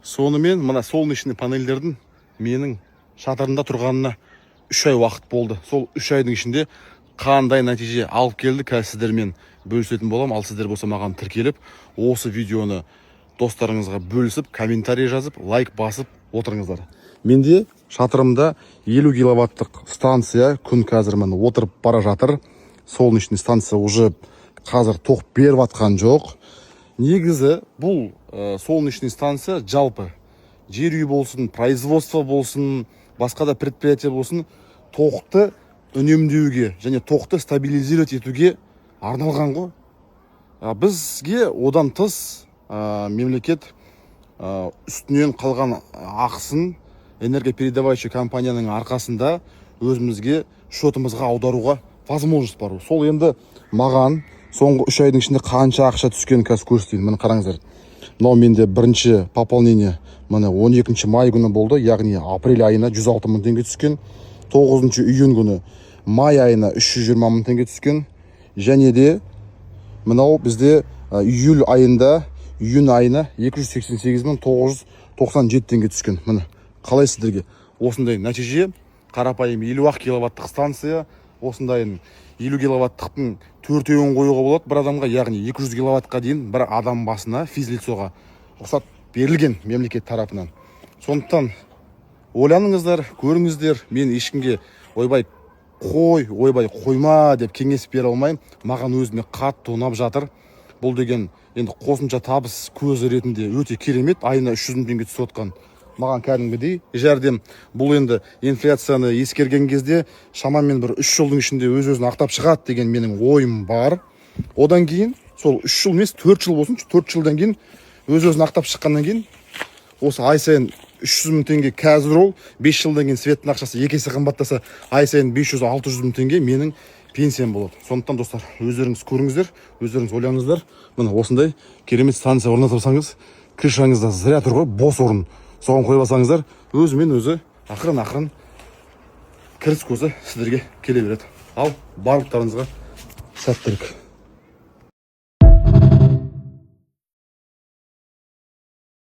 Сонымен мына солнечный панельдердің менің шатырында тұрғанына 3 ай уақыт болды. Сол 3 айдың ішінде қандай нәтиже алып келді, қазір сіздермен бөлісетін болам. Ал сіздер болса маған тіркеліп, осы видеоны достарыңызға бөлісіп, комментарий жазып, лайк басып отырыңыздар. Менде шатырымда 50 киловаттық станция күн қазір міне отырып бара жатыр. Солнечный станция уже қазір тоқ беріп атқан жоқ. Негізі бұл солнечный станция жалпы жер үй болсын, производство болсын, басқа да предприятие болсын, тоқты үнемдеуге және тоқты стабилизировать етуге арналған ғой. Бізге одан тыс мемлекет үстінен қалған ақысын энергопередавающий компанияның арқасында өзімізге шотымызға аударуға возможность бар. Сол енді маған соңғы 3 айдың ішінде қанша ақша түскен қазір көрсетейін. Міне қараңыздар. Мынау менде бірінші пополнение міне 12 май күні болды, яғни апрель айына 106 мың теңге түскен. 9 июнь күні май айына 320 мың теңге түскен. Және де мынау бізде июль айында 288 мың 997 теңге түскен. Міне қалай сіздерге осындай нәтиже, қарапайым 50 киловаттық станция, осындай 50 киловаттықтың 4-еуін қоюға болады бір адамға, яғни 200 киловаттқа дейін бір адам басына физлицоға рұқсат берілген мемлекет тарапынан. Сондықтан ойланыңыздар, көріңіздер. Мен ешкімге ойбай қойма деп кеңес бере алмаймын. Маған өзіме қатты ұнап жатыр. Бұл деген енді қосымша табыс көзі ретінде өте керемет. Айына 300 мың теңге түсіп отқан маған кәдімгідей жәрдем. Бұл енді инфляцияны ескерген кезде шамамен бір 3 жылдың ішінде өз-өзін ақтап шығады деген менің ойым бар. Одан кейін сол 3 жыл емес 4 жыл болсын, 4 жылдан кейін өз-өзін ақтап шыққаннан кейін осы ай сайын 300 мың теңге қазір ол 5 жылдан кейін светтің ақшасы 2 есе қымбаттаса ай сайын 500-600 мың теңге менің пенсиям болады. Сондықтан достар, өздеріңіз көріңіздер, өздеріңіз ойлаңыздар. Міне осындай керемет станция орнатып алсаңыз, крышаңызда зря тұр ғой, бос орын. Соған қойып алсаңыздар, өзімен өзі ақырын кіріс көзі сіздерге келе береді. Ал барлықтарыңызға сәттілік.